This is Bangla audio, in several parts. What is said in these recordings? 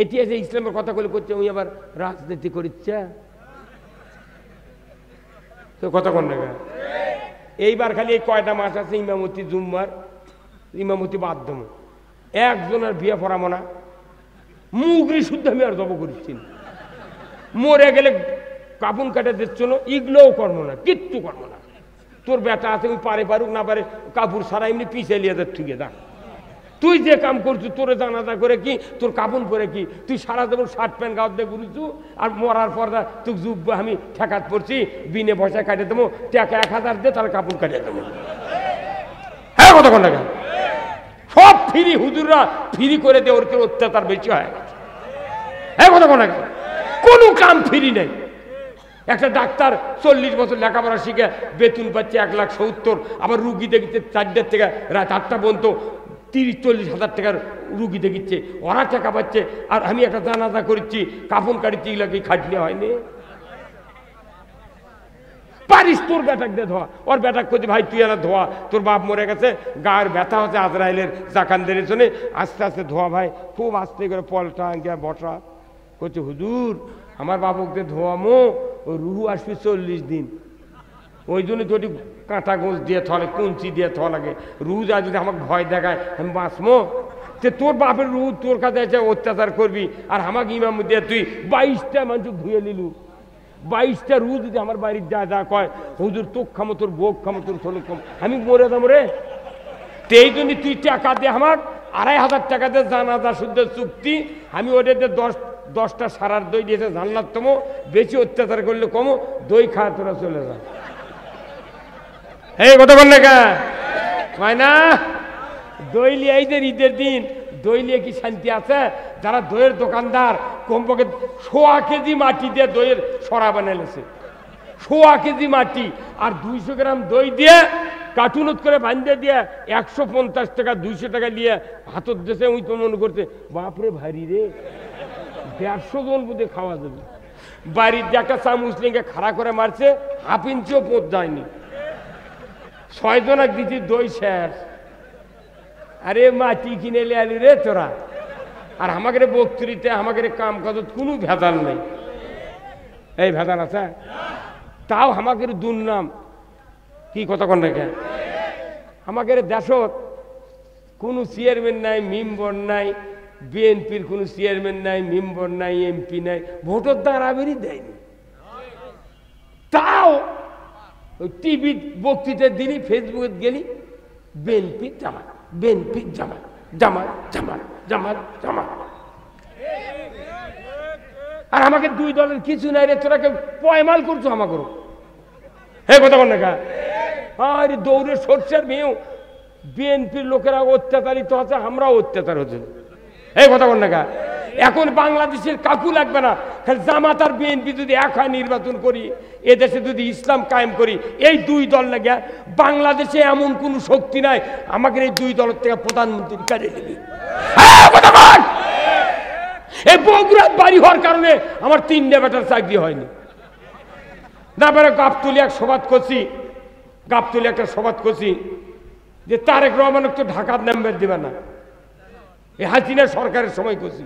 এটি আছে ইসলামের কথা বলে করছে, ওই আবার রাজনীতি করিচ্ছে তো কথা কোন না। এইবার খালি এই কয়টা মাস আছে ইমামতি জুম্মার ইমামতি বাদ দেবো, একজনের বিয়ে পড়াবো না, মুগরি শুদ্ধ আমি আর জব করছি না, মরে গেলে কাপুন কাটে দিচ্ছ না, ইগলোও করবো না, কিচ্ছু করবো না। তোর বেটা আছে ওই পারে পারুক না পারে কাপড় সারা এমনি পিছিয়ে লিয়ে যাচ্ছে ঠিক আছে। তুই যে কাম করছিস তোরে জানাজা করে কি, তোর কাপন পরে কি, তুই সারা যেমন শার্ট প্যান্ট গাও দিয়ে ঘুরিছু, আর মরার পর তুই যুগ আমি ঠেকাত পড়ছি, বিনে পয়সায় কাটিয়ে দেবো, টাকা 1000 দিয়ে তাহলে কাপড় কাটিয়ে দেবো। হ্যাঁ কতক্ষণ টাকা সব ফ্রি, হুজুররা ফ্রি করে দেয়, ওর অত্যাচার বেশি হয়। হ্যাঁ কতক্ষণ টাকা কোনো কাম ফ্রি নেই। একটা ডাক্তার 40 বছর লেখাপড়া শিখে বেতন পাচ্ছে 1,70,000, আবার রুগী দেখিচ্ছে 4টার থেকে রাত 8টা পর্যন্ত 30-40 হাজার টাকার রুগী দেখিচ্ছে, ওরা টাকা পাচ্ছে। আর আমি একটা জানাজা করেছি, কাফন কাটিছি, এগুলো খাটনি হয়নি। পারিস তোর বেটাক দিয়ে ধোয়া, ওর বেটাক করছি ভাই তুই এলা ধোয়া, তোর বাপ মরে গেছে, গায়ের ব্যথা হচ্ছে আজরাইলের জাকানদের জন্য, আস্তে আস্তে ধোয়া ভাই, খুব আস্তে করে পলটা গিয়া বসা করছে। হুজুর আমার বাবুকে ধোয়ামো, ওই রুহু আসবি 40 দিন, ওই জন্য তো কাঁটা গোঁজ দিয়ে থলে, কুঞ্চি দিয়ে থা লাগে, রুহু যা যদি আমাকে ভয় দেখায় আমি বাঁচবো। যে তোর বাপের রুহু তোর কাছে এসে অত্যাচার করবি, আর আমাকে ইমাম দিয়ে তুই 22টা মানুষ ধুয়ে নিলু, 22টা রুহু যদি আমার বাড়ির যা যা কয় হুজুর তোক খামো, তোর বোক খামো, তোর থলুক খামো, আমি মরে যাবো রে। এই জন্য তুই টাকা দিয়ে আমার 2,500 টাকা দিয়ে জানাজা শুদ্ধ চুক্তি, আমি ওটাতে 10টা সারার দই দিয়েছে, জানলার তোমো বেশি অত্যাচার করলে কমো, দই খায় তোরা চলে যা। এই কথা বল না কে হয় না, দই লিয়ে এই যে ঈদের দিন দই লিয়ে কি শান্তি আছে? যারা দইয়ের দোকানদার কমপক্ষে 1.5 কেজি মাটি দিয়ে দইয়ের সরা বানাইছে, 1.5 কেজি মাটি আর 200 গ্রাম দই দিয়ে কার্টুনত করে বাঁধে দিয়ে 150 টাকা 200 টাকা নিয়ে হাতত দেশে ওই তো মনে করছে বাপরে ভারী রে, 150 জন বুঝে খাওয়া যাবে। বাড়ির যে একটা চা মুসলিমকে খাড়া করে মারছে, 1/2 ইঞ্চিও পথ যায়নি, 6 জনাক দিচ্ছি দই শেষ। আরে মাটি কিনে লে আলি রে তোরা, আর আমাকে বক্তৃতে আমাকে কাম কাজ কোনো ভেজাল নেই। এই ভেজাল আছে তাও আমাকে দুর্নাম কি কথা কন রেখে, আমাদের দেশত কোনো চেয়ারম্যান নাই, মেম্বার নাই, বিএনপির কোনো চেয়ারম্যান নাই, মেম্বার নাই, এমপি নাই, ভোটের দাঁড়াবেরই দেয়নি। তাও ওই টিভি বক্তৃতা দিলি, ফেসবুকে গেলি, বিএনপি জামাত, বিএনপি জামাত, জামাত জামাত জামাত জামাত। আর আমাকে 2 দলের কিছু নাই রে, তোরা কেউ পয়মাল করছো আমাকে। হ্যাঁ কথা বল না, আর দৌড়ে সরষের মেয়েও বিএনপির লোকেরা অত্যাচারিত হচ্ছে, আমরাও অত্যাচার হচ্ছে। এই কথা বল না, এখন বাংলাদেশের কাকু লাগবে না, খালি জামাত আর বিএনপি যদি এক হয় নির্বাচন করি, এদেশে যদি ইসলাম কায়েম করি, এই 2 দল লাগে বাংলাদেশে এমন কোন শক্তি নাই আমাকে এই 2 দলের থেকে প্রধানমন্ত্রী কাজে দেবে। এই বগুড়ার বাড়ি হওয়ার কারণে আমার 3টে বেটার চাকরি হয়নি। না পারে গাবতলি এক সভাত করছি, গাবতলি একটা সভাত করছি যে তারেক রহমান তো ঢাকার নাম্বার দেবে না, এই হাসিনা সরকারের সময় করছি,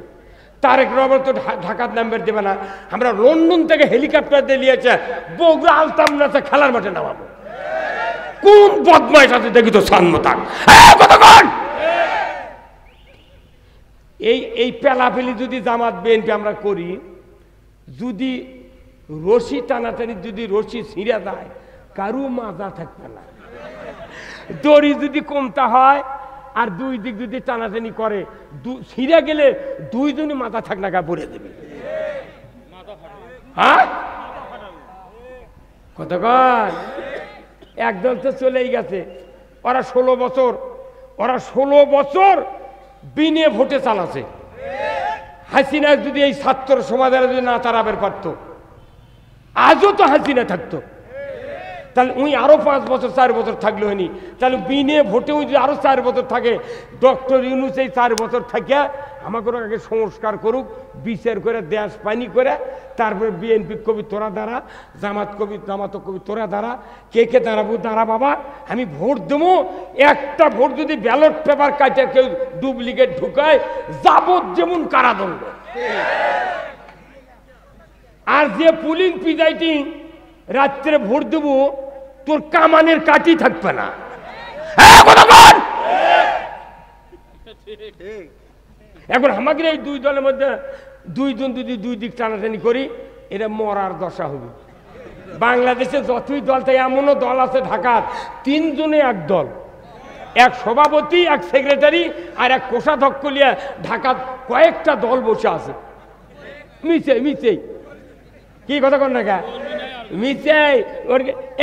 তারেক রহমান তো ঢাকার নাম্বার দেবে না, আমরা লন্ডন থেকে হেলিকপ্টার দিয়ে নিয়েছে বগুড়া আলতামনাতে খেলার মাঠে নামাবো। কোন বদমাইশ আছে দেখি তো সান্মতাক এই পেলাপেলি যদি জামাত বিএনপি আমরা করি, যদি রশি টানাটানি যদি রশি ছিঁড়ে যায় কারু মাজা থাকবে না, দড়ি যদি কমতা হয় আর 2 দিক যদি টানাটানি করে ছিঁড়ে গেলে 2 জনই মাথা থাক না পড়ে দেবে। হ্যাঁ কতক্ষণ একদল তো চলেই গেছে, ওরা 16 বছর বিনে ভোটে চালাছে। হাসিনা যদি এই ছাত্র সমাজের যদি না তারাবের পারত, আজও তো হাসিনা থাকতো, তাহলে উনি আরো 5 বছর 4 বছর থাকলে হয়নি, তাহলে বিনে ভোটে যদি আরো 4 বছর থাকে, ডক্টর ইউনূস এই 4 বছর থাকিয়া আমাকে আগে সংস্কার করুক, বিচার করে দেশ পানি করে, তারপরে বিএনপি কবি তোরা দাঁড়া, জামাত কবি তোরা দাঁড়া, কে দাঁড়াবো দাঁড়া বাবা, আমি ভোট দেবো। একটা ভোট যদি ব্যালট পেপার কাটে কেউ ডুপ্লিকেট ঢুকায় যাবজ্জীবন কারাদণ্ড। আর যে পুলিং প্রিজাইডিং রাত্রে ভোট দেব তোর কামানের কাটি থাকবে না। এখন আমাকে এই দুই দলের মধ্যে দুইজন যদি দুই দিক টানাটানি করি এটা মরার দশা হবে। বাংলাদেশে যতই দল তাই এমনও দল আছে ঢাকার 3 জনে এক দল, এক সভাপতি, এক সেক্রেটারি আর এক কোষাধ্যক্ষ নিয়ে ঢাকার কয়েকটা দল বসে আছে মিছে কি কথা কন না কে মিছে।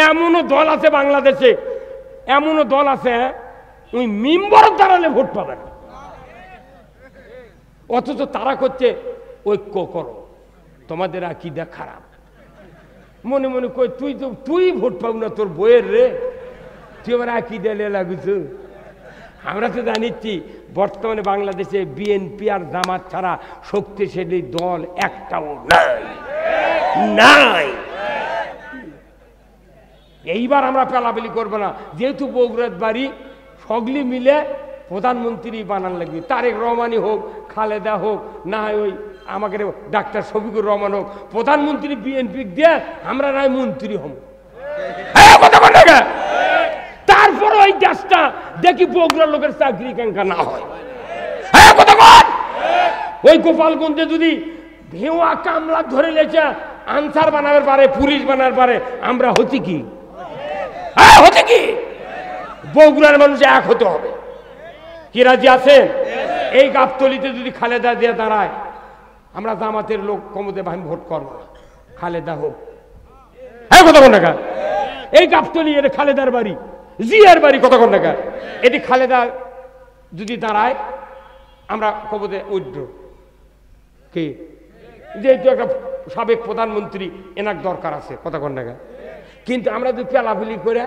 এমনও দল আছে বাংলাদেশে, এমনও দল আছে ওই মেম্বার দাঁড়ালে ভোট পাবে না, অথচ তারা করছে ঐক্য করো, তোমাদের আকীদা খারাপ। মনে মনে কই তুই ভোট পাবো না তোর বইয়ের রে, তুই আমার আকীদা নিয়ে লাগুছ। আমরা তো জানিচ্ছি বর্তমানে বাংলাদেশে বিএনপি আর জামাত ছাড়া শক্তিশালী দল একটাও নাই। এইবার আমরা পেলাপেলি করবো না, যেহেতু বগুড়ার বাড়ি সগলি মিলে প্রধানমন্ত্রী বানান লাগবে। তারেক রহমানই হোক, খালেদা হোক, না ওই আমাকে ডাক্তার শফিকুর রহমান হোক, প্রধানমন্ত্রী বিএনপি দিয়ে আমরা নয় মন্ত্রী হব। তারপর ওই দেশটা দেখি বগুড়ার লোকের চাকরি কেঙ্কা না হয়। ওই গোপালগঞ্জে যদি ভেওয়া কামলা ধরে লেছে আনসার বানাবার পারে, পুলিশ বানাবার পারে, আমরা হচ্ছি কি হচ্ছে কি? বগুড়ার মানুষ এক হতে হবে। কি রাজি আছেন? এই গাবতলিতে যদি খালেদা দিয়ে দাঁড়ায়, আমরা জামাতের লোক কমতে আমি ভোট করবো না, খালেদা হোক। হ্যাঁ কথা কোন টাকা? এই গাবতলি এটা খালেদার বাড়ি, জিয়ার বাড়ি, কথা কোন টাকা? এটি খালেদা যদি দাঁড়ায় আমরা কমতে উঠব কি? যেহেতু একটা সাবেক প্রধানমন্ত্রী এনার দরকার আছে, কথা কোন টাকা? কিন্তু আমরা যদি পেলাফেলি করে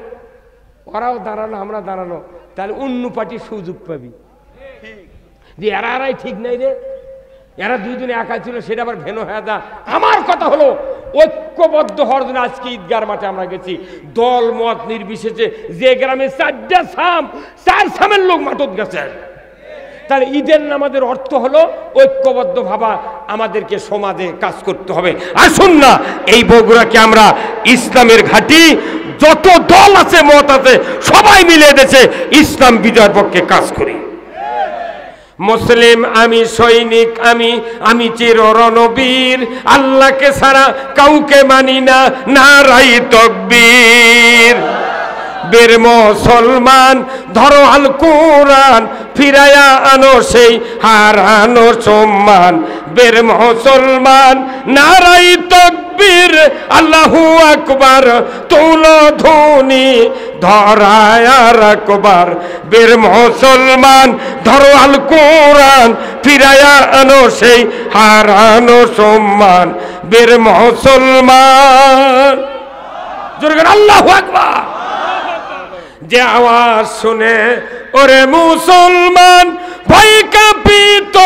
ওরাও দাঁড়ানো আমরা দাঁড়ানো, তাহলে অন্য পার্টির সুযোগ পাবি যে এরাই ঠিক নাই রে, এরা দুইজনে একা ছিল, সেটা আবার ভেনো হয়ে যা। আমার কথা হলো ঐক্যবদ্ধ হওয়ার জন্য আজকে ঈদগার মাঠে আমরা গেছি, দল মত নির্বিশেষে। যে গ্রামে 4টা সাম, 4 সামের লোক মাঠত গেছে, তাহলে ঈদের নামাজের অর্থ হলো ঐক্যবদ্ধ ভাবা আমাদেরকে সমাজে কাজ করতে হবে। আসুন না এই বগুড়াকে আমরা ইসলামের ঘাঁটি, যত দল আছে মত আছে সবাই মিলে দেশে ইসলাম বিজয়ের পক্ষে কাজ করি। মুসলিম আমি, সৈনিক আমি, আমি চির রণবীর, আল্লাহকে ছাড়া কাউকে মানি না, নারাই তাকবীর। বীর মুসলমান ধরো আল কোরআন, ফিরায়া আনো সেই হারানো সম্মান। বীর মুসলমান নারাই তাকবীর, আল্লাহু আকবার, তুলো ধ্বনি ধরায় রাখবার। বীর মুসলমান ধরো আল কোরআন, ফিরায়া আনো সেই হারানো সম্মান। বীর মুসলমান জোরে আল্লাহু আকবার। যে আওয়াজ শুনে ওরে মুসলমান ভয় কাঁপিত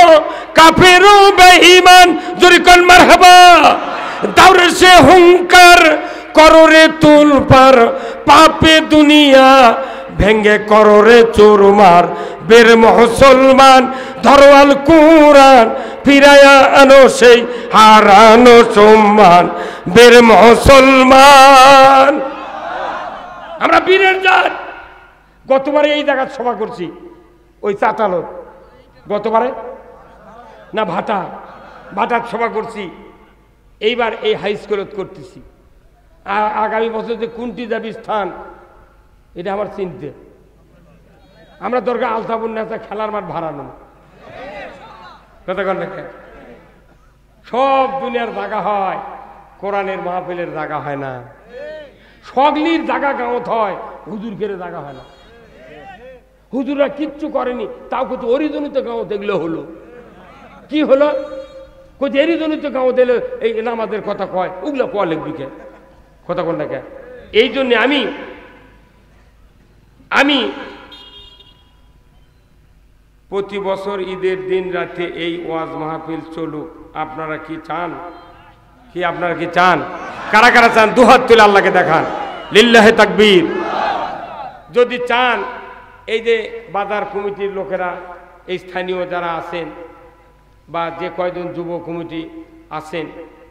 কাফের ও বেঈমান, জোরে কোন মারহাবা। দাউরে সে হুঙ্কার কররে তুলপার, পাপে দুনিয়া ভেঙ্গে কররে চুরমার। বীর মুসলমান ধরো আল কোরআন, ফিরায়া আনো সেই হারানো সম্মান। বীর মুসলমান আমরা বীরের জাত। গতবারে এই জায়গায় সভা করছি, ওই চাতালত, গতবারে না ভাটার সভা করছি, এইবার এই হাই স্কুলত করতেছি। আগামী বছর যে কোনটি যাবি স্থান এটা আমার চিনতে। আমরা দরকার আলতাবুন নেতা খেলার মাঠ ভাড়ানো, কথা কন দেখে। সব দুনিয়ার জায়গা হয়, কোরআনের মাহফিলের জায়গা হয় না। সগলির জায়গা গাঁৱত হয়, হুজুর কেড়ে জায়গা হয় না। হুজুররা কিচ্ছু করেনি, তাও কিন্তু অরিজনিত গাঁও দেখলে হলো। কি হলো? কোথায় এরিজনিত গাঁও দিলে এই নামাজের কথা কয়, ওগুলো কোয়া লিখবি কে, কথা কোন দেখে। এই জন্যে আমি প্রতি বছর ঈদের দিন রাতে এই ওয়াজ মাহফিল চলুক। আপনারা কি চান? আপনারা কি চান? কারা কারা চান? দুহাত তুলে আল্লাহকে দেখান, লিল্লাহে তাকবীর। যদি চান, এই যে বাজার কমিটির লোকেরা, এই স্থানীয় যারা আছেন, বা যে কয়জন যুব কমিটি আছেন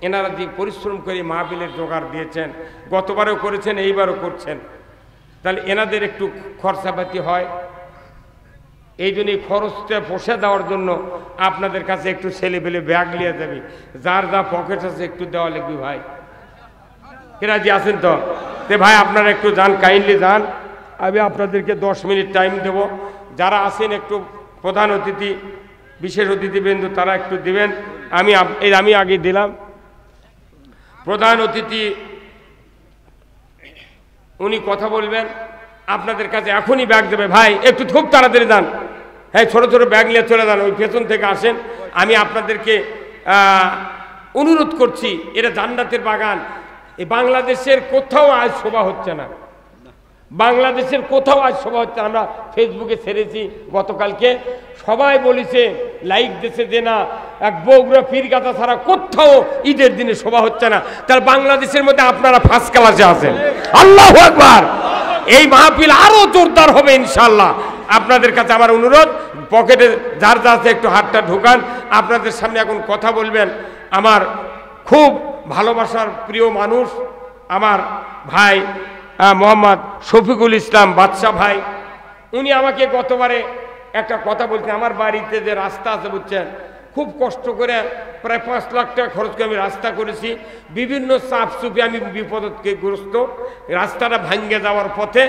এনারা যে পরিশ্রম করে মাহফিলের জোগাড় দিয়েছেন, গতবারও করেছেন, এইবারও করছেন, তাহলে এনাদের একটু খরচাপাতি হয়। এই জন্য এই খরচটা পোষে দেওয়ার জন্য আপনাদের কাছে একটু ছেলে পেলে ব্যাগ নিয়ে যাবি, যার যা পকেট আছে একটু দেওয়া লাগবে ভাই। এরা যে আছেন তো ভাই আপনারা একটু যান, কাইন্ডলি যান। আমি আপনাদেরকে 10 মিনিট টাইম দেব। যারা আছেন একটু প্রধান অতিথি বিশেষ অতিথিবৃন্দ তারা একটু দিবেন। আমি আগে দিলাম। প্রধান অতিথি উনি কথা বলবেন, আপনাদের কাছে এখনই ব্যাগ দেবে। ভাই একটু খুব তাড়াতাড়ি যান, হ্যাঁ ছোট ছোট ব্যাগ নিয়ে চলে যান, ওই পেছন থেকে আসেন। আমি আপনাদেরকে অনুরোধ করছি, এটা জান্নাতের বাগান। এই বাংলাদেশের কোথাও আজ শোভা হচ্ছে না, বাংলাদেশের কোথাও আজ শোভা হচ্ছে। আমরা ফেসবুকে ছেড়েছি গতকালকে, সবাই বলেছে, লাইক দিয়েছে যে না এক বগুড়া পীরগাছা ছাড়া কোথাও ঈদের দিনে শোভা হচ্ছে না। তাহলে বাংলাদেশের মধ্যে আপনারা ফার্স্ট ক্লাসে আছেন। আল্লাহু আকবার। এই মাহফিল আরো জোরদার হবে ইনশাআল্লাহ। আপনাদের কাছে আমার অনুরোধ, পকেটে যার যা আছে একটু হাতটা ঢোকান। আপনাদের সামনে এখন কথা বলবেন আমার খুব ভালোবাসার প্রিয় মানুষ, আমার ভাই মোহাম্মদ শফিকুল ইসলাম বাদশাহ ভাই। উনি আমাকে গতবারে একটা কথা বলছেন, আমার বাড়িতে যে রাস্তা আছে বুঝছেন, খুব কষ্ট করে প্রায় 5 লাখ টাকা খরচ করে আমি রাস্তা করেছি। বিভিন্ন চাপ চুপে আমি বিপদগ্রস্ত, রাস্তাটা ভাঙ্গে যাওয়ার পথে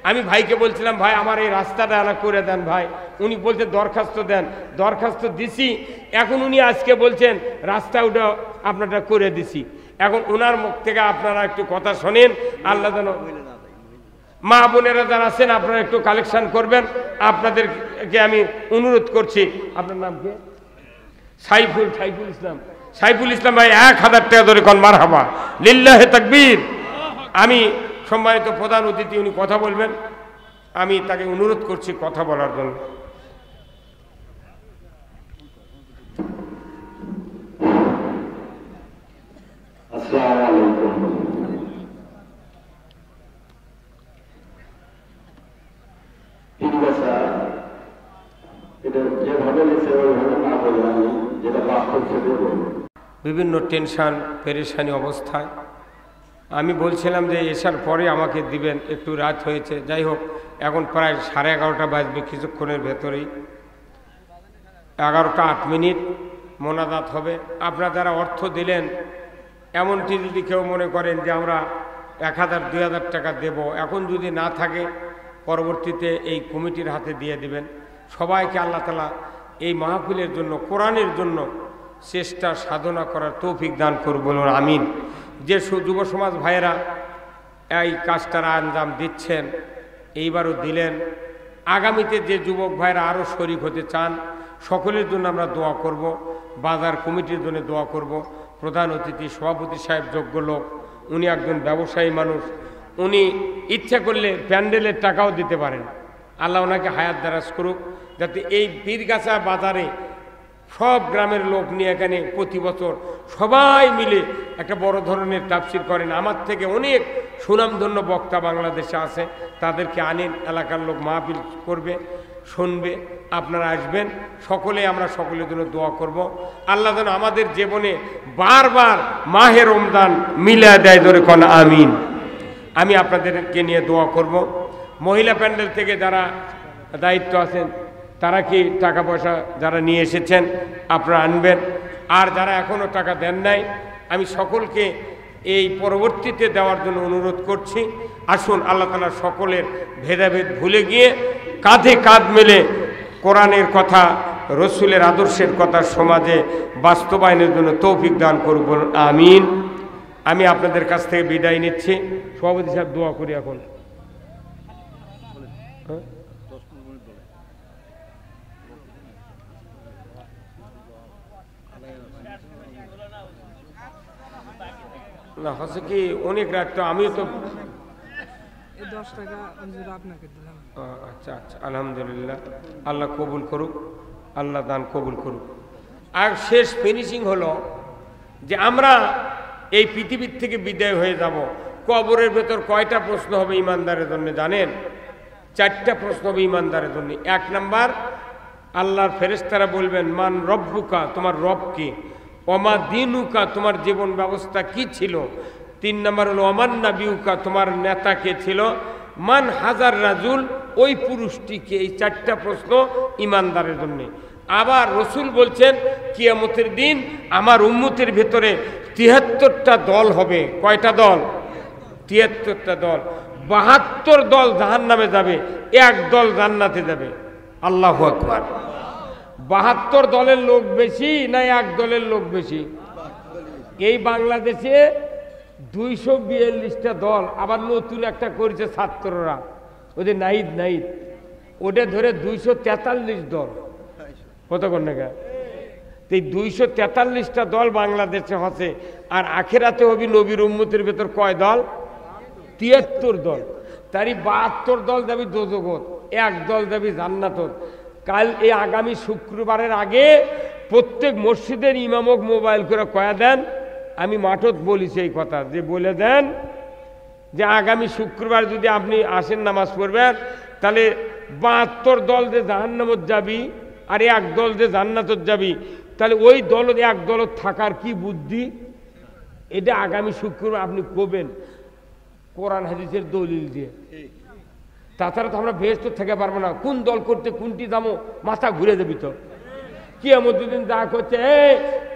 আমি ভাইকে বলছিলাম, ভাই আমার এই রাস্তাটা আলাদা করে দেন ভাই। উনি বলছেন দরখাস্ত দেন, দরখাস্ত দিছি। এখন উনি আজকে বলছেন রাস্তা ওটা আপনারটা করে দিছি। এখন ওনার মুখ থেকে আপনারা একটু কথা শোনেন। আল্লাহ যেন মা বোনেরা যারা আছেন আপনারা একটু কালেকশন করবেন। আপনাদেরকে আমি অনুরোধ করছি। আপনার নাম কি? সাইফুল ইসলাম। সাইফুল ইসলাম ভাই 1000 টাকা ধরে কোন মারহাবা, লিল্লাহে তাকবীর। আমি সম্মানিত প্রধান অতিথি, উনি কথা বলবেন, আমি তাকে অনুরোধ করছি কথা বলার জন্য। আসসালামু আলাইকুম। পীরগাছা এটা যেভাবে লিখে ওইভাবে না বলে আমি যেটা বাস্তব সেটা বলবো। বিভিন্ন টেনশন পেরেশানি অবস্থায় আমি বলছিলাম যে এসার পরে আমাকে দিবেন, একটু রাত হয়েছে। যাই হোক, এখন প্রায় 11:30 বাজবে, কিছুক্ষণের ভেতরেই 11টা 8 মিনিট মোনাজাত হবে। আপনারা যারা অর্থ দিলেন, এমনটি যদি কেউ মনে করেন যে আমরা 1000-2000 টাকা দেব, এখন যদি না থাকে পরবর্তীতে এই কমিটির হাতে দিয়ে দিবেন। সবাইকে আল্লাহ তাআলা এই মাহফিলের জন্য, কোরআনের জন্য চেষ্টা সাধনা করার তৌফিক দান করুন, বলুন আমিন। যে যুব সমাজ ভাইয়েরা এই কাজটার আঞ্জাম দিচ্ছেন, এইবারও দিলেন, আগামীতে যে যুবক ভাইয়েরা আরও শরীক হতে চান সকলের জন্য আমরা দোয়া করব। বাজার কমিটির জন্য দোয়া করব। প্রধান অতিথি সভাপতি সাহেব যোগ্য লোক, উনি একজন ব্যবসায়ী মানুষ, উনি ইচ্ছা করলে প্যান্ডেলের টাকাও দিতে পারেন। আল্লাহ ওনাকে হায়াত দারাজ করুক, যাতে এই পীরগাছা বাজারে সব গ্রামের লোক নিয়ে এখানে প্রতি বছর সবাই মিলে একটা বড় ধরনের তাফসীর করেন। আমার থেকে অনেক সুনামধন্য বক্তা বাংলাদেশে আছে, তাদেরকে আনেন, এলাকার লোক মাহফিল করবে, শুনবে, আপনারা আসবেন। সকলে আমরা সকলের জন্য দোয়া করব। আল্লাহ যেন আমাদের জীবনে বারবার মাহে রমজান মিলা দেয়, ধরে কোন আমিন। আমি আপনাদেরকে নিয়ে দোয়া করব। মহিলা প্যান্ডেল থেকে যারা দায়িত্ব আছেন তারা কি টাকা পয়সা যারা নিয়ে এসেছেন আপনারা আনবেন। আর যারা এখনও টাকা দেন নাই, আমি সকলকে এই পরবর্তীতে দেওয়ার জন্য অনুরোধ করছি। আসুন আল্লাহ তাআলা সকলের ভেদাভেদ ভুলে গিয়ে কাঁধে কাঁধ মেলে কোরআনের কথা, রসুলের আদর্শের কথা সমাজে বাস্তবায়নের জন্য তৌফিক দান করব, আমিন। আমি আপনাদের কাছ থেকে বিদায় নিচ্ছি। সভাপতি সাহেব দোয়া করি এখন। না হচ্ছে কি অনেক রাত, তো আমিও তো 10 টাকা আপনাকে দিলাম। আচ্ছা আচ্ছা, আলহামদুলিল্লাহ, আল্লাহ কবুল করুক, আল্লাহ দান কবুল করুক। আর শেষ ফিনিশিং হলো যে আমরা এই পৃথিবীর থেকে বিদায় হয়ে যাব। কবরের ভেতর কয়টা প্রশ্ন হবে ইমানদারের জন্য জানেন? 4টা প্রশ্ন হবে ইমানদারের জন্য। 1 নাম্বার, আল্লাহর ফেরেশতারা বলবেন মান রব্বুকা, তোমার রব কি, ওমা দিনুকা, তোমার জীবন ব্যবস্থা কি ছিল, 3 নম্বর হলো ওমান নাবিউকা, তোমার নেতা কে ছিল, মান হাজার রাজুল, ওই পুরুষটিকে। এই 4টা প্রশ্ন ইমানদারের জন্য। আবার রসুল বলছেন কিয়ামতের দিন আমার উম্মতের ভেতরে 73টা দল হবে। কয়টা দল? 73টা দল। 72 দল জাহান্নামে যাবে, 1 দল জান্নাতে যাবে। আল্লাহু আকবার। 72 দলের লোক বেশি না 1 দলের লোক বেশি? এই বাংলাদেশে 242টা দল, আবার নতুন একটা করেছে ছাত্ররা, ওদের নাইদ ওটা ধরে 243 দল। কতক্ষণ নাকি? এই 243টা দল বাংলাদেশে হচ্ছে, আর আখেরাতে হবি নবীর উম্মতের ভেতর কয় দল? 73 দল। তারই 72 দল যাবি দোজখত, 1 দল যাবি জান্নাতত। কাল এই আগামী শুক্রবারের আগে প্রত্যেক মসজিদের ইমামক মোবাইল করে কয়া দেন, আমি মাঠত বলি সেই কথা, যে বলে দেন যে আগামী শুক্রবার যদি আপনি আসেন নামাজ পড়বেন, তাহলে 72 দল যে জাহান্নামত যাবি আর 1 দল যে জান্নাতত যাবি, তাহলে ওই দল 1 দলত থাকার কি বুদ্ধি, এটা আগামী শুক্রবার আপনি কবেন কোরআন হাদিসের দলিল দিয়ে। তাছাড়া তো আমরা বেহেশত থেকে পারবো না। কোন দল করতে কোনটি দামো মাথা ঘুরে যাবি তো। কিয়ামতের দিন যা করছে,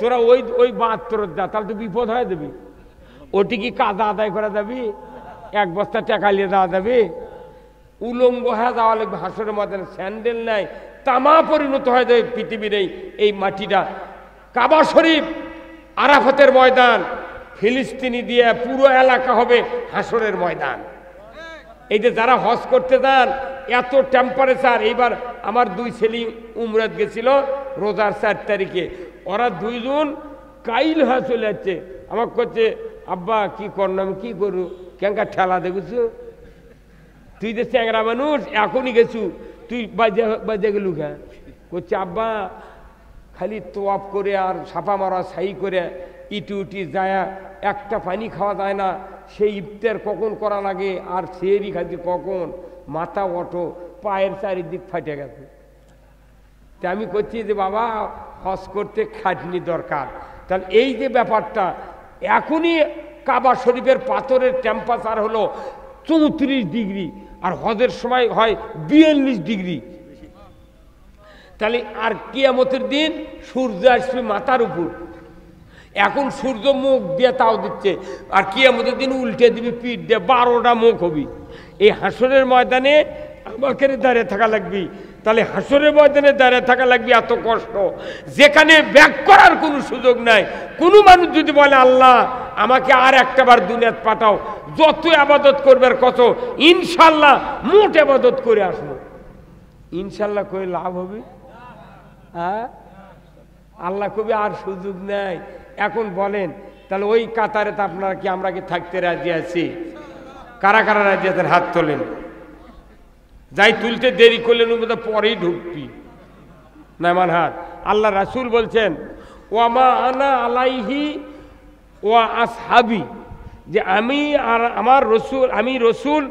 তোরা ওই 72 যা, তাহলে তো বিপদ হয়ে যাবি। ওটি কি কাদা আদায় করা যাবি? 1 বস্তা টাকা নিয়ে যাওয়া যাবে? উলঙ্গ হয়ে যাওয়া লাগবে হাসরের ময়দানে, স্যান্ডেল নাই, তামা পরিণত হয়ে যাবে পৃথিবীর এই মাটিটা। কাবা শরীফ, আরাফাতের ময়দান, ফিলিস্তিনি দিয়ে পুরো এলাকা হবে হাসরের ময়দান। এই যে যারা হজ করতে যান, এত টেম্পারেচার। এইবার আমার 2 ছেলে উমরাত গেছিল রোজার 4 তারিখে, ওরা 2 জন কাইল হয়ে চলে যাচ্ছে। আমাকে করছে, আব্বা কি করলাম, কি করু, কেঙ্কা ঠেলা দেখেছ, তুই যে চ্যাংরা মানুষ এখনই গেছু, তুই বাজে গেলু খা। করছে আব্বা খালি তোয়াপ করে আর ছাপা মারা ছাই করে ইটি যায়, একটা পানি খাওয়া যায় না, সেই ইফতার কখন করা লাগে আর সেহরি খাইতে কখন, মাথা অটো, পায়ের চারিদিক ফাটে গেছে। তা আমি করছি যে বাবা হজ করতে খাটনি দরকার। তাহলে এই যে ব্যাপারটা, এখনই কাবা শরীফের পাথরের টেম্পারেচার হলো 34 ডিগ্রি, আর হজের সময় হয় 42 ডিগ্রি। তাহলে আর কিয়ামতের দিন সূর্য আসবে মাথার উপর, এখন সূর্য মুখ দিয়ে তাও দিচ্ছে, আর কিয়ামতের দিন উল্টে দিবি পিঠ দিয়ে, 12টা মুখ হবি। এই হাসরের ময়দানে আমাকে দাঁড়িয়ে থাকা লাগবি। তাহলে হাসরের ময়দানে দাঁড়িয়ে থাকা লাগবে, এত কষ্ট, যেখানে ব্যাক করার কোনো সুযোগ নাই। কোনো মানুষ যদি বলে আল্লাহ আমাকে আর একটাবার দুনিয়াত পাঠাও, যত আবাদত করবার কত, ইনশাল্লাহ মোট আবাদত করে আসবো, ইনশাল্লাহ করে লাভ হবে? হ্যাঁ, আল্লাহ কবি আর সুযোগ নেই। এখন বলেন তাহলে ওই কাতারে তো আপনারা কি, আমরা কি থাকতে রাজি আছি? কারা কারা রাজি আছেন হাত তোলেন। যাই তুলতে দেরি করলেন পরেই ঢুকবি না, মান হাত। আল্লাহ রাসূল বলছেন ওয়ামা আনা আলাইহি ওয়া আসহাবি, যে আমি আর আমার রসুল, আমি রসুল,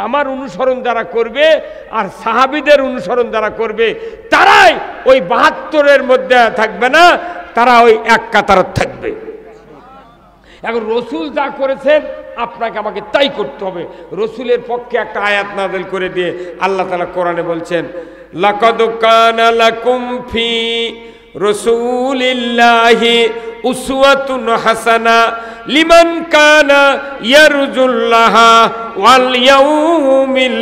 আমার অনুসরণ যারা করবে আর সাহাবীদের অনুসরণ যারা করবে, তারাই ওই 72-এর মধ্যে থাকবে না, তারা ওই 1 কাতারত থাকবে। এখন রসুল যা করেছেন আপনাকে আমাকে তাই করতে হবে। রসুলের পক্ষে একটা আয়াত নাযিল করে দিয়ে আল্লাহ তাআলা কোরআনে বলছেন, লাকাদ কানা লাকুম ফি রাসূলিল্লাহি উসওয়াতুন হাসানা লিমান কানা ইয়ারজুল্লাহা ওয়াল ইয়াউমিল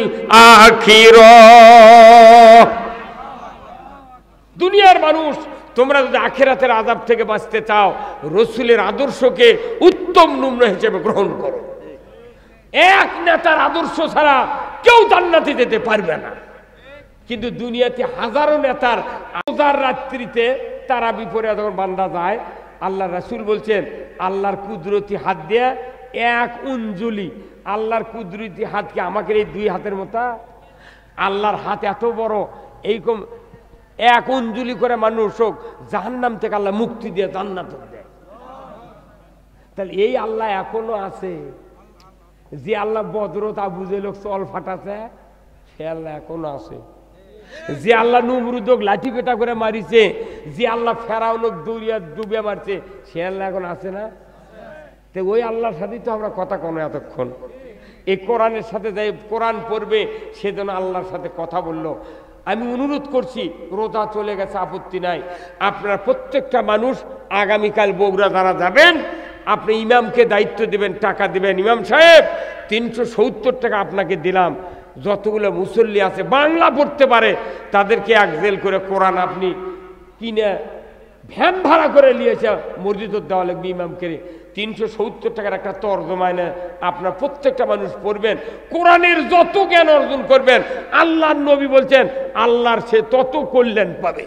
আখির। দুনিয়ার মানুষ, তোমরা যদি আখিরাতের আযাব থেকে বাঁচতে চাও, রসুলের আদর্শকে উত্তম নমুনা হিসেবে গ্রহণ করো। এক নেতার আদর্শ ছাড়া কেউ জান্নাতে যেতে পারবে না। কিন্তু দুনিয়াতে হাজারো নেতার, রোজার রাত্রিতে তারা বিপরে যখন বান্দা যায়, আল্লাহ রাসূল বলছেন আল্লাহর কুদরতি হাত দিয়ে 1 আঙ্গুলি, আল্লাহর কুদরতি হাত কি আমাকে এই 2 হাতের মতো? আল্লাহর হাত এত বড়, এইরকম 1 আঙ্গুলি করে মানুষ হোক জাহান্নাম থেকে আল্লাহ মুক্তি দিয়ে জান্নাত দেয়। তাহলে এই আল্লাহ এখনো আছে। যে আল্লাহ বদরত আবু জেহেল চল ফাটাছে, সে আল্লাহ এখনো আছে। যে আল্লাহ নমরুদক লাঠি পেটা করে মারিছে, যে আল্লাহ ফেরাউনক দৌড়িয়া ডুবিয়া মারছে, সে আল্লাহ এখন আছে না? তো ওই আল্লাহর সাথেই তো আমরা কথা কোনো এতক্ষণ এই কোরআনের সাথে যাই কোরআন পড়বে সেজন্য আল্লাহর সাথে কথা বললো। আমি অনুরোধ করছি, রোজা চলে গেছে আপত্তি নাই, আপনারা প্রত্যেকটা মানুষ আগামীকাল বগুড়া যারা যাবেন আপনি ইমামকে দায়িত্ব দেবেন, টাকা দেবেন, ইমাম সাহেব 370 টাকা আপনাকে দিলাম, যতগুলো মুসল্লি আছে বাংলা পড়তে পারে তাদেরকে এক জেল করে কোরআন আপনি কিনে ভ্যান ভাড়া করে নিয়েছে মসজিদ দেওয়া লাগবে ইমামকে। 370 টাকার একটা তর্জমায় না আপনার প্রত্যেকটা মানুষ পড়বেন, কোরআনের যত জ্ঞান অর্জন করবেন আল্লাহর নবী বলছেন আল্লাহর সে তত কল্যাণ পাবে।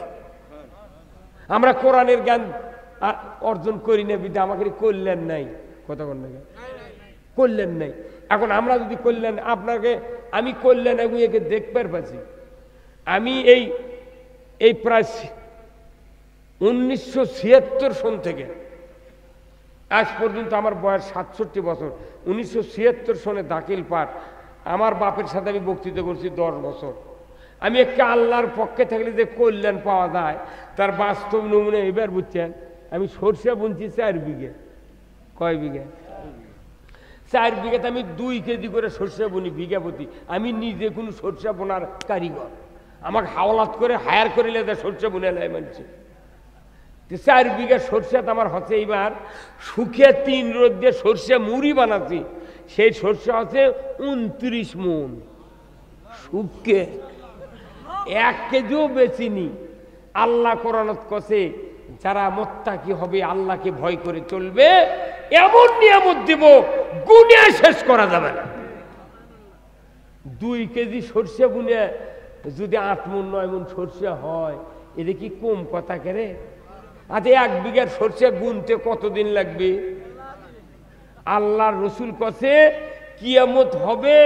আমরা কোরআনের জ্ঞান অর্জন করি না বিদা আমাকে কল্যাণ নাই, কথা বল না, কল্যাণ নাই। এখন আমরা যদি কল্যাণ আপনাকে আমি কল্যাণ এবং একে দেখবার পাচ্ছি, আমি এই প্রায় 1976 সন থেকে আজ পর্যন্ত আমার বয়স 67 বছর। 1976 সনে দাখিল পাঠ, আমার বাপের সাথে আমি বক্তৃতা করছি 10 বছর। আমি একটা আল্লাহর পক্ষে থাকলে যে কল্যাণ পাওয়া যায় তার বাস্তব নমুনা এবার বুঝছেন। আমি সরষে বুনছি 4 বিঘে, কয় বিঘে? 4 বিঘাতে আমি 2 কেজি করে সরষে বুনি বিঘা প্রতি। আমি নিজে কোনো সরষে বোনার কারিগর, আমাকে হাওলাত করে হায়ার করে লেদা সরষে বুনে লাই মানছি। 4 বিঘা সরষে আমার হচ্ছে এইবার শুকিয়ে 3 রোদ দিয়ে সরষে মুড়ি বানাচ্ছি, সেই সরষে হচ্ছে 29 মন শুকিয়ে 1 কেজিও বেচিনি। আল্লাহ কোরআনত কসে যারা মুত্তাকি হবে আল্লাহকে ভয় করে চলবে এমন নিয়ামত দিব গুণে শেষ করা যাবে না। 2 কেজি সরষে বুনে যদি 8 মন 9 মন সরষে হয় এটা কি কম কথা কেরে? আচ্ছা 1 বিঘার সরষে গুনতে কতদিন লাগবে? আল্লাহর রসুল কসে কিয়ামত হবে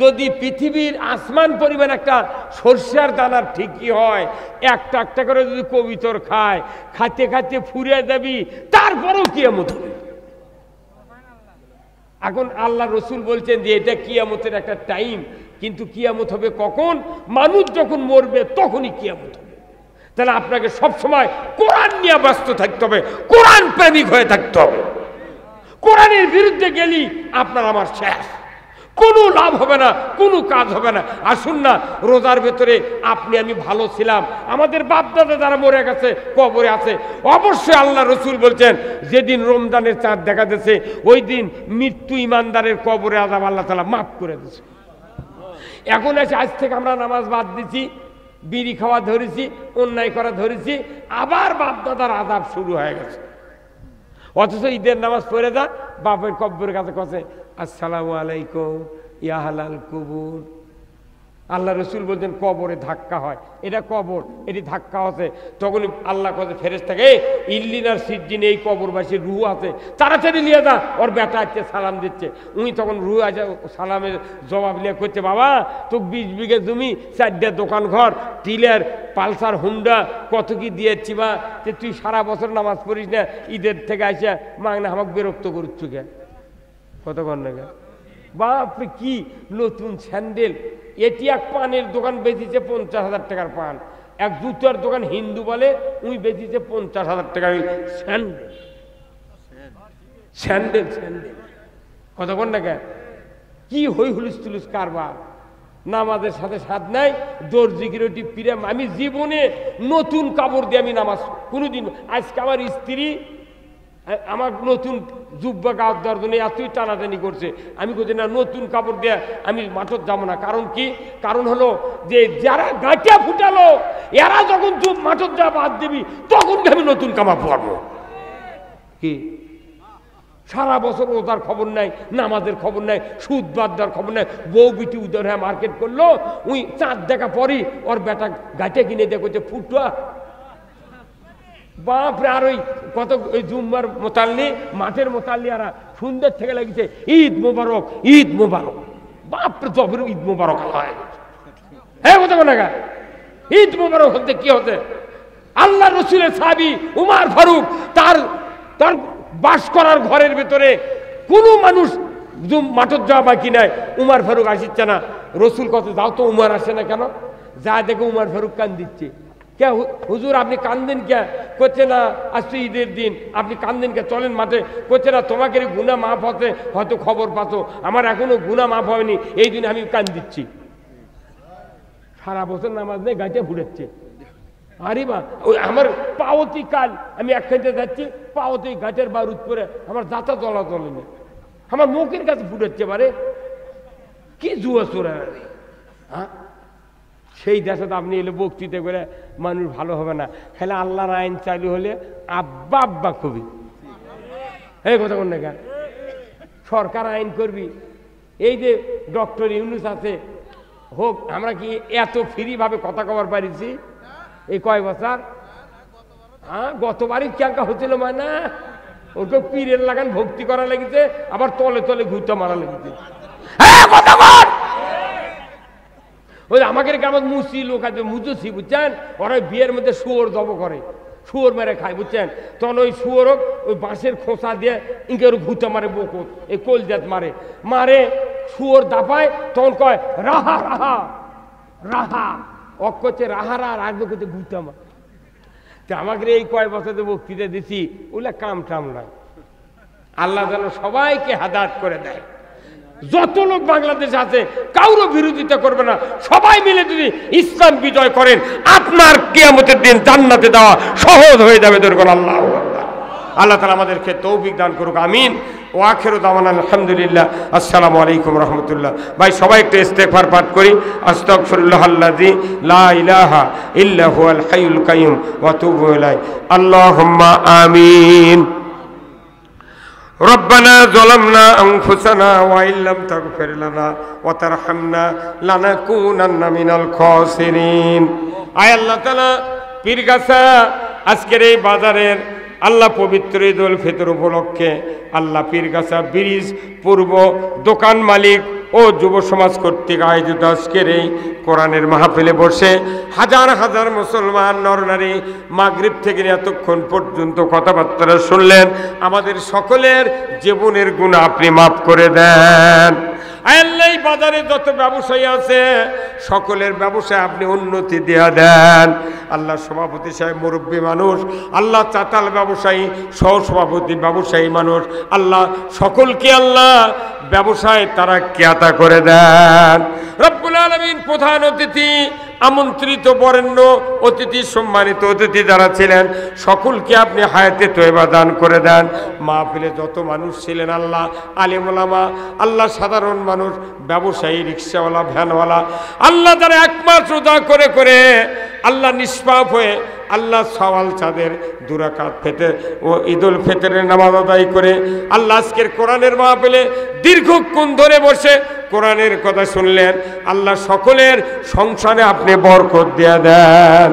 যদি পৃথিবীর আসমান পরিমাণ একটা সরষের দানার ঠিকই হয়, একটা একটা করে যদি কবিতর খায়, খাতে খাতে ফুরিয়ে যাবি, তারপরেও কিয়ামত হবে। এখন আল্লাহ রসুল বলছেন যে এটা কিয়ামতের একটা টাইম, কিন্তু কিয়ামত হবে কখন? মানুষ যখন মরবে তখনই কিয়ামত হবে। তাহলে আপনাকে সবসময় কোরআন নিয়ে ব্যস্ত থাকতে হবে, কোরআন প্রেমিক হয়ে থাকতে হবে। কোরআনের বিরুদ্ধে গেলি আপনার আমার শেষ, কোনো লাভ হবে না, কোনো কাজ হবে না। আসুন না, রোজার ভেতরে আপনি আমি ভালো ছিলাম, আমাদের বাপদাদা যারা মরে গেছে কবরে আছে, অবশ্যই আল্লাহ রসুল বলছেন যেদিন রমজানের চাঁদ দেখা দিয়েছে ওই দিন মৃত্যু ইমানদারের কবরে আযাব আল্লাহ তাআলা মাফ করে দিয়েছে। এখন এসে আজ থেকে আমরা নামাজ বাদ দিছি, বিড়ি খাওয়া ধরেছি, অন্যায় করা ধরেছি, আবার বাপদাদার আযাব শুরু হয়ে গেছে। অথচ ঈদের নামাজ পড়ে যা বাপের কব্বরের কাছে কছে আসসালামু আলাইকুম ইয়া হালাল কুবুর। আল্লাহ রসুল বলছেন কবরে ধাক্কা হয়, এটা কবর, এটি ধাক্কা আছে। তখন আল্লাহ কাছে ফেরেশতাকে ইল্লিনার সিজ্জিন এই কবরবাসীর রুহ আছে, তাড়াতাড়ি নিয়ে যা, ওর বেটা আছে সালাম দিচ্ছে। উনি তখন রুহ আছে সালামের জবাব নিয়ে করছে, বাবা তো 20 বিঘে জমি, 4টা দোকান ঘর, টিলার, পালসার, হুন্ডা, কত কি দিয়েছি বা তুই সারা বছর নামাজ পড়িস না, ঈদের থেকে আসে মাগনা আমাকে বিরক্ত করছো কে? কতক্ষণ না বাপরে কি নতুন স্যান্ডেল, এটি এক পানের দোকান বেচিছে 50,000 টাকার পান, এক জুতার দোকান হিন্দু বলে উনি বেচিছে 50,000 টাকার স্যান্ডেল। স্যান্ডেল স্যান্ডেল কতক্ষণ না কি হই হুলুস তুলুস কারবার। নামাজের সাথে সাথ নাই, দর্জি কিরোটি পিরাম। আমি জীবনে নতুন কাপড় দিয়ে আমি নামাজ কোনোদিন, আজকে আমার স্ত্রী আমার নতুন জুব্বা গাওয়ার দরজনে এতই টানাটানি করছে, আমি বলছি না নতুন কাপড় দিয়ে আমি মাঠত যাবো না। কারণ কি? কারণ হলো যে যারা গাঁটিয়া ফুটালো এরা যখন মাঠত যা বাদ দিবি তখন আমি নতুন কাপড় পরবো। কি সারা বছর ওটার খবর নাই, নামাজের খবর নাই, সুদ বাদ দেওয়ার খবর নাই, বউ বিটি উদর হ্যাঁ মার্কেট করলো, উই চাঁদ দেখা পরই ওর বেটা গাঁটে কিনে দিয়ে করছে ফুটুয়া। বাপরে আর ওই কত ওই জুম্মার মোতাল্লি মাঠের মোতাল্লি আর সুন্দর থেকে লাগিয়েছে ঈদ মোবারক ঈদ মোবারক। বাপরে জবের ঈদ মোবারক হয়, হ্যাঁ কথা বলে গা ঈদ মোবারক হতে কি হতে? আল্লাহ রসুলের সাহাবী উমর ফারুক তার তার বাস করার ঘরের ভেতরে কোনো মানুষ মাঠত যাওয়া বাকি নাই, উমর ফারুক আসিচ্ছে না। রসুল কত যাও তো উমর আসে না কেন? যা দেখে উমর ফারুক কান দিচ্ছে। কে হুজুর আপনি কান্দেন কে? করছে না আজ তো ঈদের দিন, আপনি কান্দেন কে? চলেন মাঠে। করছে না তোমাকে গুনাহ মাফ হতে হয়তো খবর পাতো, আমার এখনো গুনাহ মাফ হয়নি, এই দিন আমি কান দিচ্ছি। সারা বছর নামাজ নেই, গাছে ফুটেছে। আরে বা ওই আমার পাওতি কাল আমি একখানতে যাচ্ছি, পাওতি গাছের বারুদ করে আমার দাঁতা তলা চলেনি, আমার মুখের কাছে ফুটেছে। বারে কি জুয়া চোরা! হ্যাঁ, সেই দেশে তো আপনি এলে বক্তৃতা করে মানুষ ভালো হবে না। খেলে আল্লাহর আইন চালু হলে আব্বা আব্বা খুবই এই কথা কোন না, সরকার আইন করবি। এই যে ডক্টর ইউনুস আছে হোক, আমরা কি এত ফ্রি ভাবে কথা কবার পারিছি এই কয় বছর? হ্যাঁ, গতবারই ক্যাঙ্কা হচ্ছিল মানে ওকে পীরের লাগান ভক্তি করা লেগেছে, আবার তলে তলে ঘুরতে মারা লেগেছে। ওই আমাকে কেমন মুসি লোক আছে মুজুসি, বুঝছেন? ওরা বিয়ের মধ্যে শুয়োর জব করে, শুয়োর মেরে খায়, বুঝছেন? তখন ওই শুয়োর ওই বাঁশের খোঁচা দিয়ে ইঙ্কে ঘুরতে মারে, বকুত এই কলজাত মারে মারে, শুয়োর দাপায়, তখন কয় রাহা রাহা রাহা, অক করছে রাহারা, আর আসবে করতে ঘুরতে মার। তো আমাকে এই কয় বছর বক্তৃতা দিছি, ওগুলা কাম টাম নয়। আল্লাহ যেন সবাইকে হাদায়াত করে দেয়। যত লোক বাংলাদেশ আছে কারো বিরোধিতা করবে না, সবাই মিলে যদি ইসলাম বিজয় করেন, আপনার কিয়ামতের দিন জান্নাতে দেওয়া সহজ হয়ে যাবে। দরকার আল্লাহ আল্লাহ তাআলা আমাদেরকে তৌফিক দান করুক, আমিন। ও আখিরু দাওয়ানা আলহামদুলিল্লাহ, আসসালামু আলাইকুম রহমতুল্লাহ। ভাই সবাই একটু ইস্তেগফার পাঠ করি। আস্তাগফিরুল্লাহাল্লাযী লা ইলাহা ইল্লা হুয়াল হাইয়ুল কাইয়্যুম ওয়া তুবু ইলাইহি। আল্লাহুম্মা আমিন। ربنا ظلمنا أنفسنا وإن لم تغفر لنا وترحمنا لنكونن من الخاسرين। আয় আল্লাহ তাআলা, পীরগাছা আজকের এই বাজারের আল্লাহ পবিত্র ঈদুল ফিতর উপলক্ষে আল্লাহ পীরগাছা ব্রিজ পূর্ব দোকান মালিক ও যুব সমাজ কর্তৃক আয়োজিত আজকের এই কোরআনের মাহফিলে বসে হাজার হাজার মুসলমান নরনারী মাগরিব থেকে এতক্ষণ পর্যন্ত কথাবার্তা শুনলেন। আমাদের সকলের জীবনের গুনাহ আপনি মাফ করে দেন। আল্লাহ বাজারে যত ব্যবসায়ী আছে সকলের ব্যবসায় আপনি উন্নতি দেয়া দেন। আল্লাহ সভাপতি সাহেব মুরব্বী মানুষ, আল্লাহ চাতাল ব্যবসায়ী, সহ সভাপতি ব্যবসায়ী মানুষ, আল্লাহ সকলকে আল্লাহ ব্যবসায় তারা জ্ঞাতা করে দেন। রব্বুল আলামিন প্রধান অতিথি, আমন্ত্রিত বরেণ্য অতিথি, সম্মানিত অতিথি যারা ছিলেন সকলকে আপনি হায়াতে তয়বা দান করে দেন। মাহফিলে যত মানুষ ছিলেন আল্লাহ, আলেম ওলামা, আল্লাহ সাধারণ মানুষ, ব্যবসায়ী, রিক্সাওয়ালা, ভ্যানওয়ালা, আল্লাহ যারা এক মাস রোজা করে করে আল্লাহ নিষ্পাপ হয়ে আল্লাহ সওয়াল চাঁদের দুরাকাত ফেতে ও ঈদুল ফিতরের নামাজ আদায় করে আল্লাহ আজকের কোরআনের মাহফিলে দীর্ঘক্ষণ ধরে বসে কোরআনের কথা শুনলেন, আল্লাহ সকলের সংসারে আপনি বরকত দিয়ে দেন।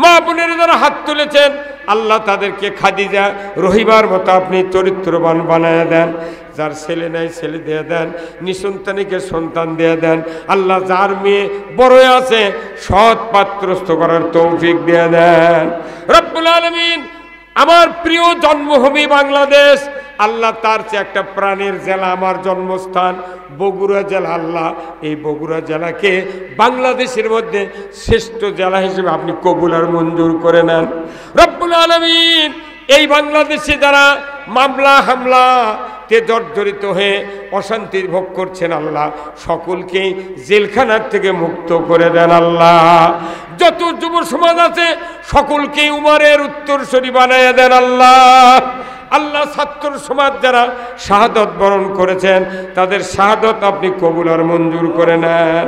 মা বোনেরা যারা হাত তুলেছেন আল্লাহ তাদেরকে খাদিজা রহিবার মতো আপনি চরিত্রবান বানায় দেন। যার ছেলে নাই ছেলে দিয়ে দেন, নিঃসন্তানীকে সন্তান দিয়ে দেন। আল্লাহ যার মেয়ে বড় আছে সৎ পাত্রস্থ করার তৌফিক দিয়ে দেন। রব্বুল আলামিন, আমার প্রিয় জন্মভূমি বাংলাদেশ, আল্লাহ তার চেয়ে একটা প্রাণের জেলা আমার জন্মস্থান বগুড়া জেলা। আল্লাহ এই বগুড়া জেলাকে বাংলাদেশের মধ্যে শ্রেষ্ঠ জেলা হিসেবে আপনি কবুল আর মঞ্জুর করে নেন। রব্বুল আলামিন, এই বাংলাদেশে যারা মামলা হামলা তে জর্জরিত হয়ে অশান্তি ভোগ করছেন আল্লাহ সকলকে জেলখানার থেকে মুক্ত করে দেন। আল্লাহ যত যুব সমাজ আছে সকলকে উমরের উত্তরসূরি বানায় দেন। আল্লাহ আল্লাহ ছাত্র সমাজ যারা শাহাদত বরণ করেছেন তাদের শাহাদত আপনি কবুল আর মঞ্জুর করে নেন।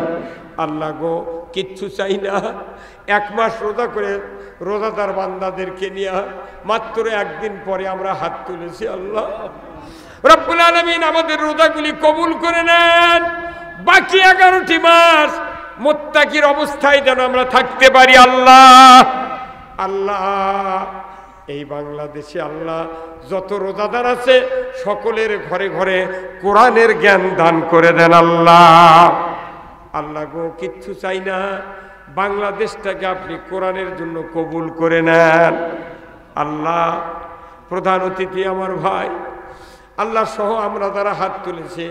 আল্লাহ গো, কিচ্ছু চাই না, এক মাস রোজা করে রোজাদার বান্দাদেরকে নিয়ে মাত্র একদিন পরে আমরা হাত তুলেছি। আল্লাহ রব্বুল আলামিন, আমাদের রোজাগুলি কবুল করে নেন। বাকি 11টি মাস মুত্তাকির অবস্থায় যেন আমরা থাকতে পারি। আল্লাহ আল্লাহ এই বাংলাদেশে আল্লাহ যত রোজাদার আছে সকলের ঘরে ঘরে কোরআনের জ্ঞান দান করে দেন। আল্লাহ আল্লাহ গো, কিচ্ছু চাই না, বাংলাদেশটাকে আপনি কোরআনের জন্য কবুল করে নেন। আল্লাহ প্রধান অতিথি আমার ভাই, আল্লাহ সহ আমরা যারা হাত তুলেছে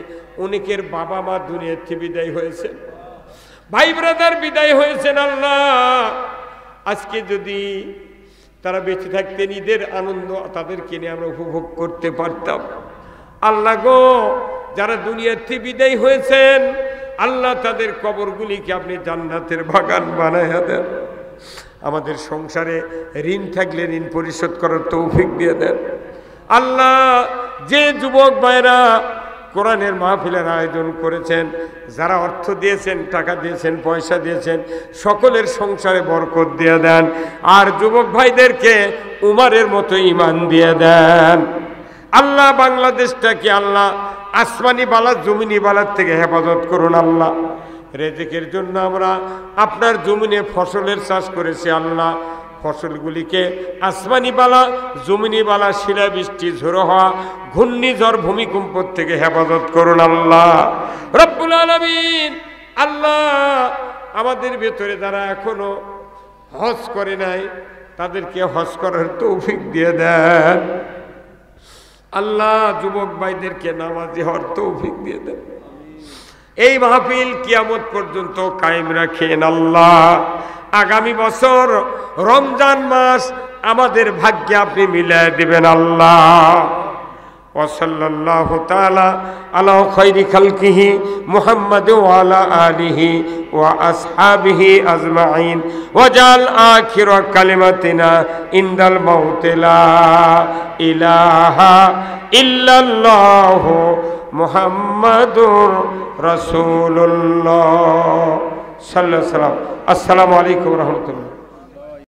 অনেকের বাবা মা দুনিয়া থেকে বিদায় হয়েছে, ভাই ব্রাদার বিদায় হয়েছেন আল্লাহ। আজকে যদি তারা বেঁচে থাকতেন ঈদের আনন্দ তাদেরকে নিয়ে আমরা উপভোগ করতে পারতাম। আল্লাহ গো, যারা দুনিয়াতে বিদায় হয়েছেন আল্লাহ তাদের কবরগুলিকে আপনি জান্নাতের বাগান বানাইয়া দেন। আমাদের সংসারে ঋণ থাকলে ঋণ পরিশোধ করার তৌফিক দিয়ে দেন আল্লাহ। যে যুবক ভাইরা কোরআনের মাহফিলের আয়োজন করেছেন, যারা অর্থ দিয়েছেন, টাকা দিয়েছেন, পয়সা দিয়েছেন, সকলের সংসারে বরকত দিয়ে দেন। আর যুবক ভাইদেরকে উমারের মতো ঈমান দিয়ে দেন আল্লাহ। বাংলাদেশটাকে আল্লাহ আসমানি বালা জমিনি বালার থেকে হেফাজত করুন আল্লাহ। রেজেকের জন্য আমরা আপনার জমিনে ফসলের চাষ করেছি আল্লাহ। ফসলগুলিকে আসমানি বালা জমিনি বালা শিলাবৃষ্টি ঝোড়ো হওয়া ঘূর্ণিঝড় ভূমিকম্প থেকে হেফাজত করুন আল্লাহ রব্বুল আলামিন। আল্লাহ আমাদের ভেতরে যারা এখনো হজ করে নাই তাদেরকে হজ করার তৌফিক দিয়ে দেন আল্লাহ। যুবক ভাইদেরকে নামাজি হওয়ার তৌফিক দিয়ে দেন। এই মাহফিল কিয়ামত পর্যন্ত কায়েম রাখেন আল্লাহ। আগামী বছর রমজান মাস আমাদের ভাগ্যে আপনি মিলিয়ে দিবেন আল্লাহ। ওয়াসাল্লাল্লাহু তাআলা আলা খায়রি খালকিহি মুহাম্মাদ ওয়া আলা আলিহি ওয়া আসহাবিহি আজমাইন ওয়াজাল আখির কালিমাতিনা ইনদাল মাউত লা ইলাহা ইল্লাল্লাহু মুহাম্মাদুর রাসূলুল্লাহ সাল্লাল্লাহু আলাইহি ওয়া সাল্লাম। আসসালামু আলাইকুম ওয়া রাহমাতুল্লাহ।